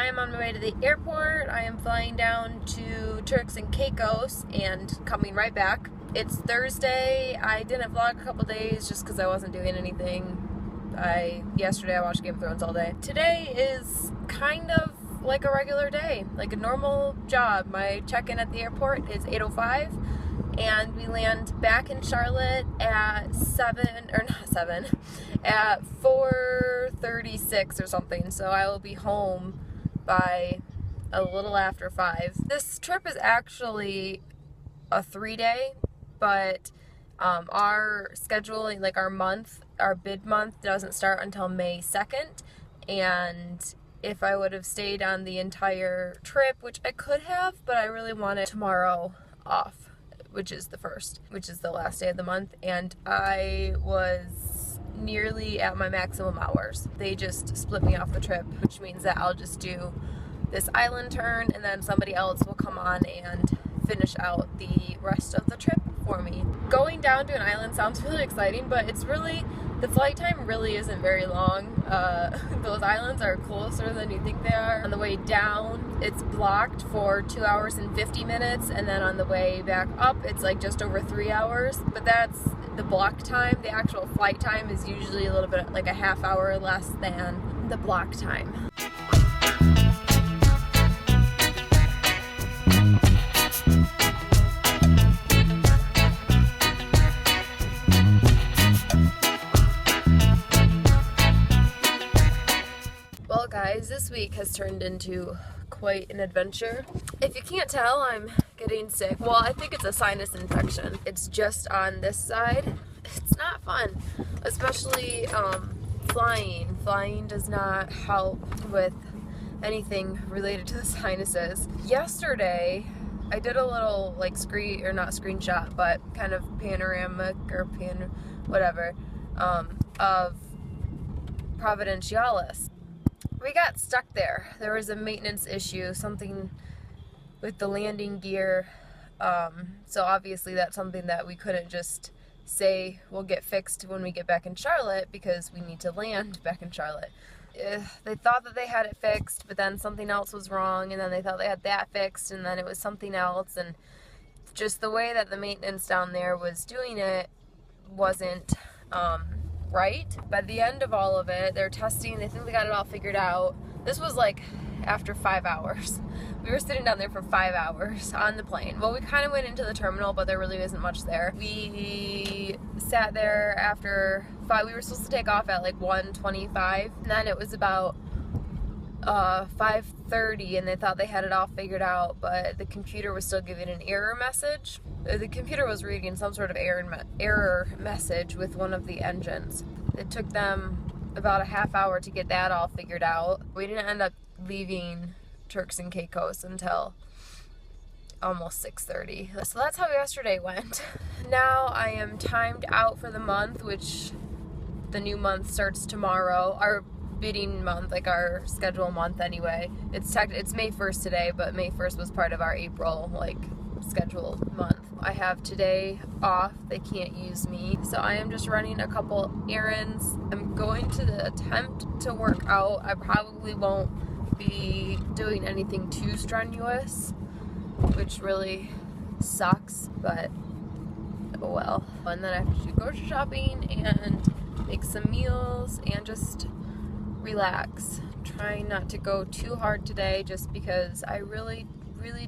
I am on my way to the airport. I am flying down to Turks and Caicos and coming right back. It's Thursday. I didn't vlog a couple days just because I wasn't doing anything. Yesterday I watched Game of Thrones all day. Today is kind of like a regular day, like a normal job. My check-in at the airport is 8:05 and we land back in Charlotte at 4:36 or something. So I will be home by a little after 5. This trip is actually a 3-day, but our scheduling, like our bid month doesn't start until May 2nd, and if I would have stayed on the entire trip, which I could have, but I really wanted tomorrow off, which is the 1st, which is the last day of the month, and I was nearly at my maximum hours. They just split me off the trip, which means that I'll just do this island turn and then somebody else will come on and finish out the rest of the trip for me. Going down to an island sounds really exciting, but it's really, the flight time really isn't very long. Those islands are closer than you think they are. On the way down, it's blocked for 2 hours and 50 minutes, and then on the way back up, it's like just over 3 hours, but that's the block time. The actual flight time is usually a little bit, like a half hour less than the block time. Well guys, this week has turned into quite an adventure. If you can't tell, I'm getting sick. Well, I think it's a sinus infection. It's just on this side. It's not fun, especially flying. Flying does not help with anything related to the sinuses. Yesterday, I did a little like screenshot, but kind of panoramic or whatever of Providenciales. We got stuck there. There was a maintenance issue, something with the landing gear. So obviously that's something that we couldn't just say will get fixed when we get back in Charlotte, because we need to land back in Charlotte. They thought that they had it fixed, but then something else was wrong, and then they thought they had that fixed, and then it was something else, and just the way that the maintenance down there was doing it wasn't right. By the end of all of it, they're testing, they think they got it all figured out. This was like after 5 hours. We were sitting down there for 5 hours on the plane. Well, we kind of went into the terminal, but there really isn't much there. We sat there after 5, we were supposed to take off at like 1:25, and then it was about 5:30, and they thought they had it all figured out, but the computer was still giving an error message. The computer was reading some sort of error message with one of the engines. It took them about a half hour to get that all figured out. We didn't end up leaving Turks and Caicos until almost 6:30. So that's how yesterday went. Now I am timed out for the month, which the new month starts tomorrow. Our bidding month, like our schedule month anyway. It's May 1st today, but May 1st was part of our April scheduled month. I have today off. They can't use me, so I am just running a couple errands. I'm going to attempt to work out. I probably won't be doing anything too strenuous, which really sucks, but oh well. And then I have to do grocery shopping and make some meals and just relax. Trying not to go too hard today, just because I really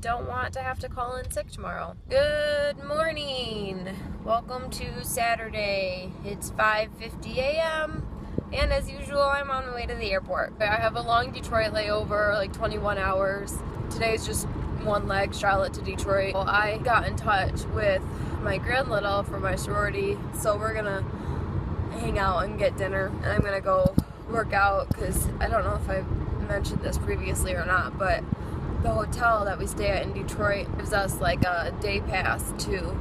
don't want to have to call in sick tomorrow. Good morning. Welcome to Saturday. It's 5:50 a.m. and as usual, I'm on my way to the airport. I have a long Detroit layover, like 21 hours. Today's just one leg, Charlotte to Detroit. Well, I got in touch with my grand little for my sorority, so we're gonna hang out and get dinner, and I'm gonna go work out, because I don't know if I mentioned this previously or not, but the hotel that we stay at in Detroit gives us like a day pass to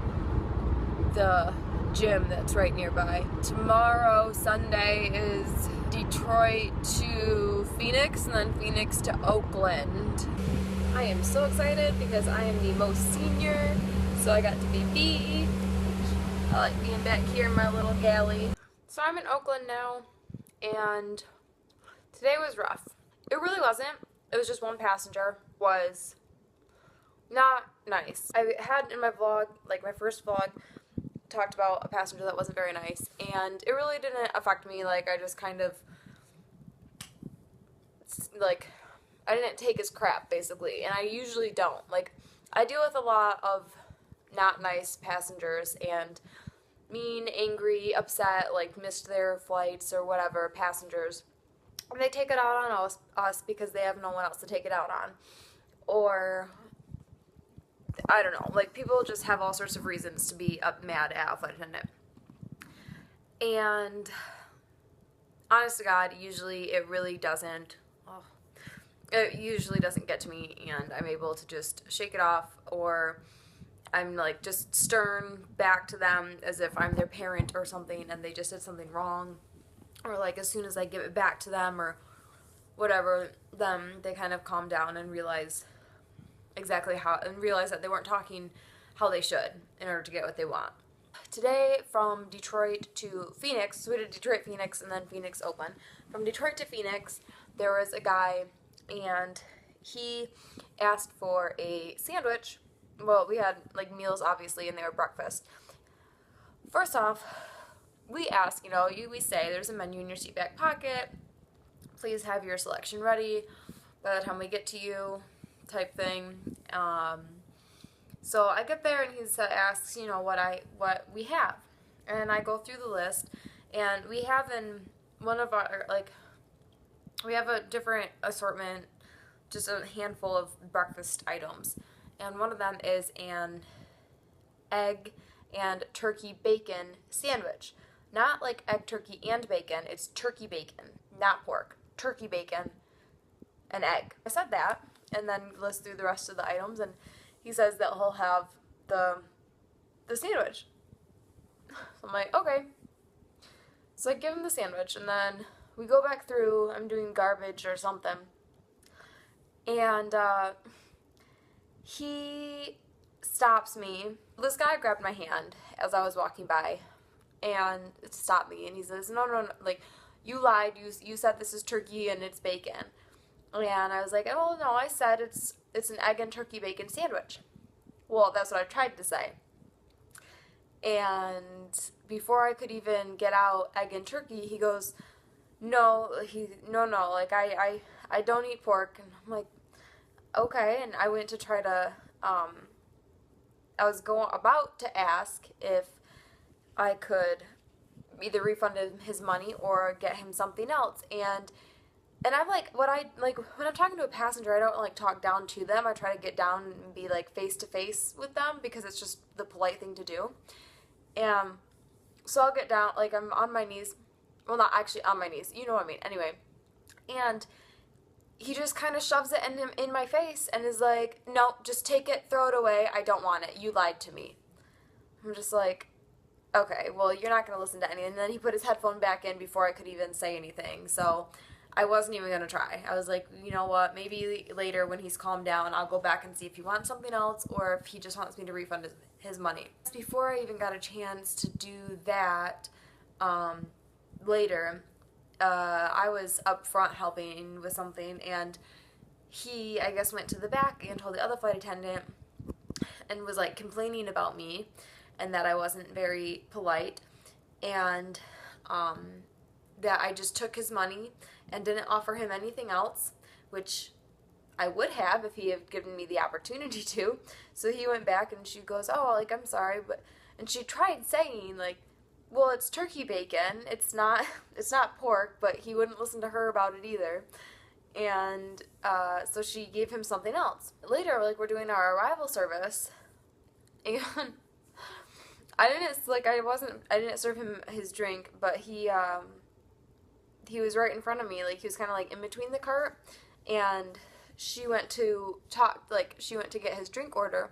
the gym that's right nearby. Tomorrow, Sunday, is Detroit to Phoenix, and then Phoenix to Oakland. I am so excited because I am the most senior, so I got to be B. I like being back here in my little galley. So I'm in Oakland now, and today was rough. It really wasn't. It was just one passenger, was not nice. I had in my vlog, like my first vlog, talked about a passenger that wasn't very nice, and it really didn't affect me. Like, I just kind of, like, I didn't take his crap, basically, and I usually don't. Like, I deal with a lot of not nice passengers, and mean, angry, upset, like, missed their flights or whatever passengers. And they take it out on us because they have no one else to take it out on. Or, I don't know, like, people just have all sorts of reasons to be mad at a flight attendant. And, honest to God, usually it really doesn't, it usually doesn't get to me, and I'm able to just shake it off, or I'm, like, just stern back to them as if I'm their parent or something, and they just did something wrong. Or, like, as soon as I give it back to them or whatever, they kind of calm down and realize exactly how, and realize that they weren't talking how they should in order to get what they want. Today, from Detroit to Phoenix, so we did Detroit, Phoenix, and then Phoenix, Oakland. From Detroit to Phoenix, there was a guy, and he asked for a sandwich. Well, we had, like, meals, obviously, and they were breakfast. First off, we ask, we say there's a menu in your seat back pocket. Please have your selection ready by the time we get to you, type thing. So I get there, and he asks, what we have. And I go through the list, and we have in one of our, like, we have a different assortment, just a handful of breakfast items. And one of them is an egg and turkey bacon sandwich. Not like egg, turkey, and bacon. It's turkey bacon, not pork. Turkey bacon and egg. I said that, and then list through the rest of the items, and he says that he'll have the sandwich. So I'm like, okay. So I give him the sandwich, and then we go back through. I'm doing garbage or something. And he stops me. This guy grabbed my hand as I was walking by and stopped me, and he says, no, like, you lied, you said this is turkey and it's bacon. And I was like, oh no, I said it's an egg and turkey bacon sandwich. Well, that's what I tried to say. And before I could even get out egg and turkey, he goes, no, like, I don't eat pork. And I'm like, okay. And I went to try to, I was about to ask if I could either refund him his money or get him something else. And I'm like, when I'm talking to a passenger, I don't, like, talk down to them. I try to get down and be, like, face to face with them because it's just the polite thing to do. And so I'll get down, like, I'm on my knees. Well, not actually on my knees. You know what I mean. Anyway. And he just kind of shoves it in my face and is like, no, just take it, throw it away. I don't want it. You lied to me. I'm just like, okay, well, you're not going to listen to anything. And then he put his headphone back in before I could even say anything. So I wasn't even going to try. I was like, you know what, maybe later when he's calmed down, I'll go back and see if he wants something else or if he just wants me to refund his money. Before I even got a chance to do that, later, I was up front helping with something, and he, I guess, went to the back and told the other flight attendant and was, like, complaining about me and that I wasn't very polite, and that I just took his money and didn't offer him anything else, which I would have if he had given me the opportunity to. So he went back, and she goes, oh, like, I'm sorry, but, and she tried saying, like, well, it's turkey bacon, it's not pork, but he wouldn't listen to her about it either. And so she gave him something else. Later, like, we're doing our arrival service, and I didn't serve him his drink, but he was right in front of me, like, he was kind of, like, in between the cart, and she went to get his drink order,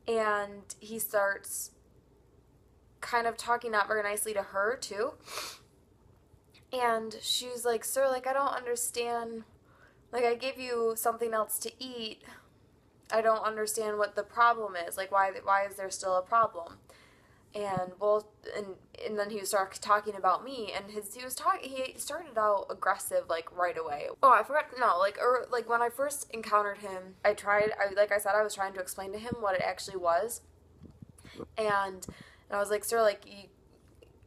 and he starts kind of talking not very nicely to her, too, and she was like, sir, like, I don't understand, like, I gave you something else to eat, I don't understand what the problem is, like, why is there still a problem? and and then he was talking about me, and he started out aggressive like right away. Oh, I forgot, no, like when I first encountered him, like I said, I was trying to explain to him what it actually was, and I was like, sir, like, you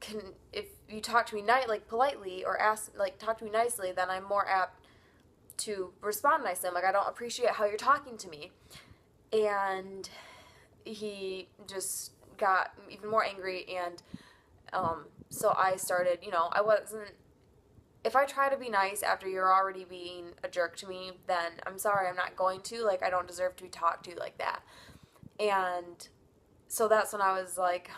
can, if you talk to me like politely, or talk to me nicely, then I'm more apt to respond nicely. I'm like, I don't appreciate how you're talking to me. And he just got even more angry, and so I started, I wasn't, if I try to be nice after you're already being a jerk to me, then I'm sorry, I'm not going to, like, I don't deserve to be talked to like that. And so that's when I was like,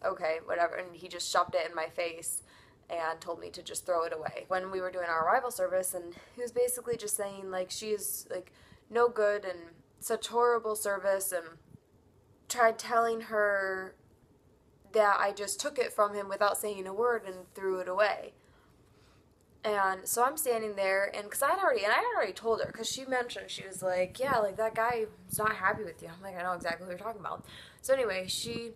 okay, whatever, and he just shoved it in my face and told me to just throw it away. When we were doing our arrival service, and he was basically just saying, like, she is, like, no good and such horrible service, and tried telling her that I just took it from him without saying a word and threw it away. And so I'm standing there, and because I had already told her, because she mentioned, she was like, yeah, like, that guy is not happy with you. I'm like, I know exactly what you're talking about. So anyway, she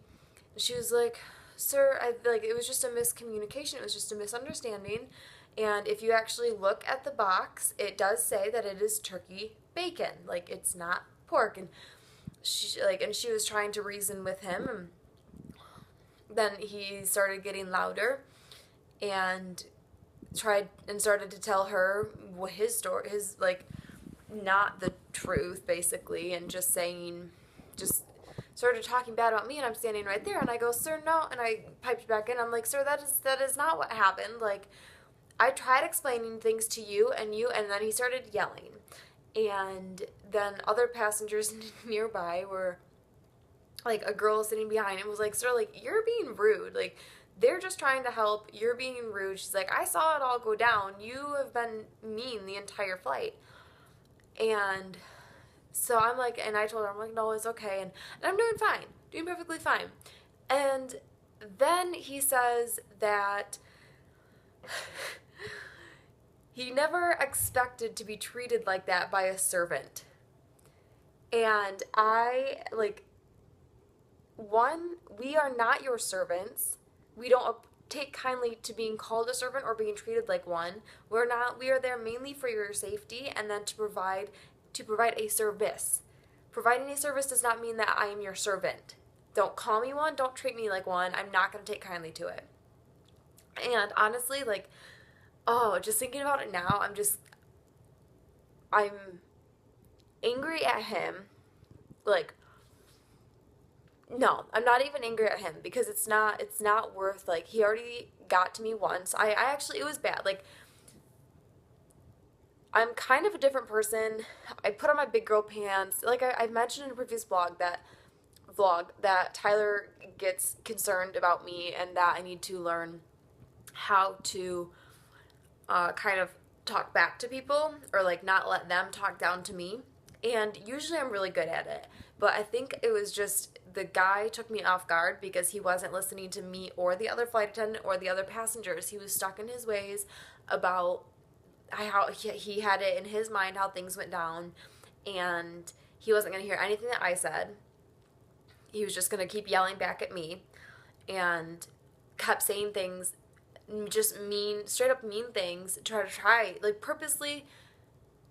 was like, sir, it was just a miscommunication, it was just a misunderstanding, and if you actually look at the box, it does say that it is turkey bacon, like, it's not pork. And she was trying to reason with him, and then he started getting louder and started to tell her what his story, like, not the truth, basically, and just started talking bad about me. And I'm standing right there, and I go, sir, no, and I piped back in, I'm like, sir, that is not what happened. Like, I tried explaining things to you, and then he started yelling. And then other passengers nearby were, like, a girl sitting behind him was like, sir, like, you're being rude. Like, they're just trying to help. You're being rude. She's like, I saw it all go down. You have been mean the entire flight. And so I'm like, and I told her, I'm like, no, it's okay. And I'm doing fine. Doing perfectly fine. And then he says that he never expected to be treated like that by a servant. And I, like, one, we are not your servants. We don't take kindly to being called a servant or being treated like one. We are there mainly for your safety, and then to provide a service. Providing a service does not mean that I am your servant. Don't call me one. Don't treat me like one. I'm not going to take kindly to it. And honestly, like, just thinking about it now, I'm angry at him. Like, no, I'm not even angry at him, because it's not worth, like, he already got to me once. I actually, it was bad. Like, I'm kind of a different person. I put on my big girl pants. Like, I've mentioned in a previous vlog that Tyler gets concerned about me, and that I need to learn how to kind of talk back to people, or, like, not let them talk down to me. And usually I'm really good at it. But I think it was just, the guy took me off guard, because he wasn't listening to me or the other flight attendant or the other passengers. He was stuck in his ways about how he had it in his mind how things went down, and he wasn't going to hear anything that I said. He was just going to keep yelling back at me, and kept saying things, just straight up mean things, purposely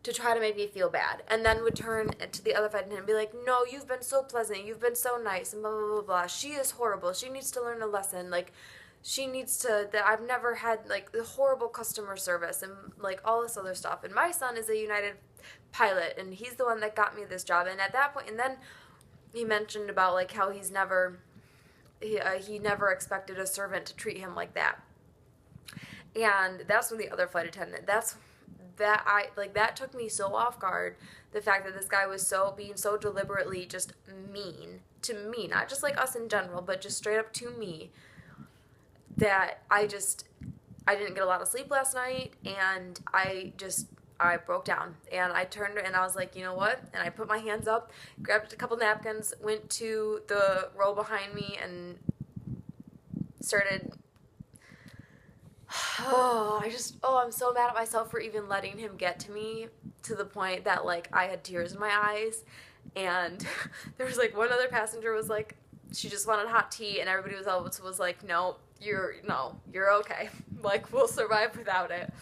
to try to make me feel bad, and then would turn to the other flight attendant and be like, no, you've been so pleasant, you've been so nice, and blah, blah, blah, blah. She is horrible. She needs to learn a lesson. Like, she needs to, that I've never had, like, the horrible customer service, and, like, all this other stuff. And my son is a United pilot, and he's the one that got me this job. And at that point, and then he mentioned about, like, how he never expected a servant to treat him like that. And that's when the other flight attendant, that took me so off guard, the fact that this guy was being so deliberately just mean to me, not just, like, us in general, but just straight up to me, that I didn't get a lot of sleep last night, and I broke down, and I turned and I was like, you know what, and I put my hands up, grabbed a couple napkins, went to the row behind me, and started, I'm so mad at myself for even letting him get to me, to the point that, like, I had tears in my eyes. And there was, like, one other passenger was like, she just wanted hot tea, and everybody was like, no, you're okay. Like, we'll survive without it.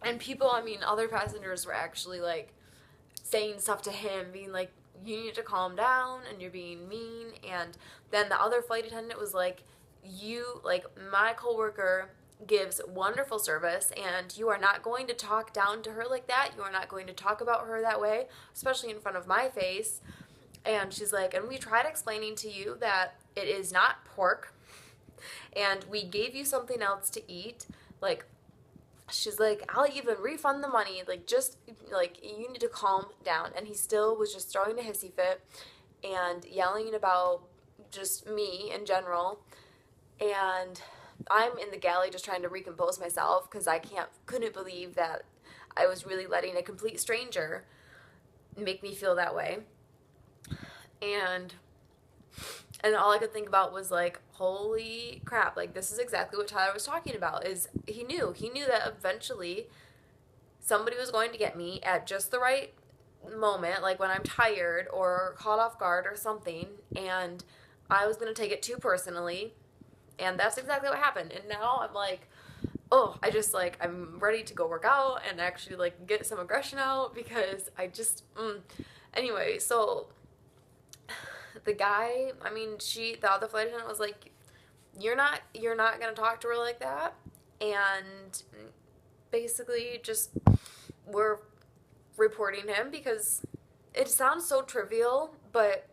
And people, I mean, other passengers were actually like saying stuff to him, being like, you need to calm down and you're being mean. And then the other flight attendant was like, my coworker gives wonderful service and you are not going to talk down to her like that. You are not going to talk about her that way, especially in front of my face. And she's like, and we tried explaining to you that it is not pork and we gave you something else to eat. Like, she's like, I'll even refund the money. Like, just, like, you need to calm down. And he still was just throwing a hissy fit and yelling about just me in general. And I'm in the galley just trying to recompose myself because I couldn't believe that I was really letting a complete stranger make me feel that way. And all I could think about was like, holy crap, like this is exactly what Tyler was talking about. Is he knew that eventually somebody was going to get me at just the right moment, like when I'm tired or caught off guard or something, and I was going to take it too personally. And that's exactly what happened. And now I'm like, oh, I'm ready to go work out and actually like get some aggression out because anyway, so the guy, the other flight attendant was like, you're not going to talk to her like that. And basically just we're reporting him because it sounds so trivial, but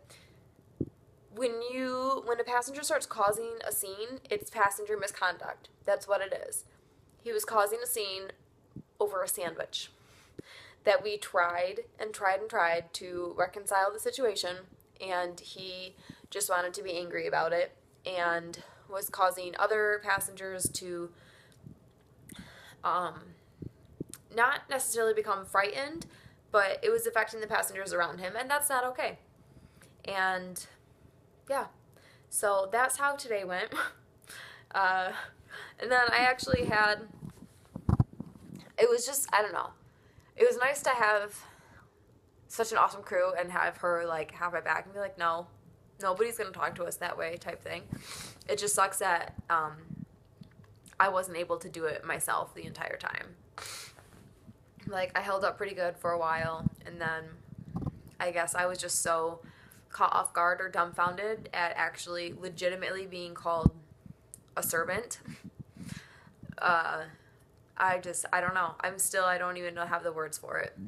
when a passenger starts causing a scene, it's passenger misconduct. That's what it is. He was causing a scene over a sandwich that we tried to reconcile the situation, and he just wanted to be angry about it and was causing other passengers to not necessarily become frightened, but it was affecting the passengers around him, and that's not okay. And yeah, so that's how today went. And then I actually it was just, I don't know, it was nice to have such an awesome crew and have her like have my back and be like, no, nobody's gonna talk to us that way type thing. It just sucks that I wasn't able to do it myself the entire time. Like, I held up pretty good for a while, and then I guess I was just so caught off guard or dumbfounded at actually legitimately being called a servant. I don't know. I don't even have the words for it.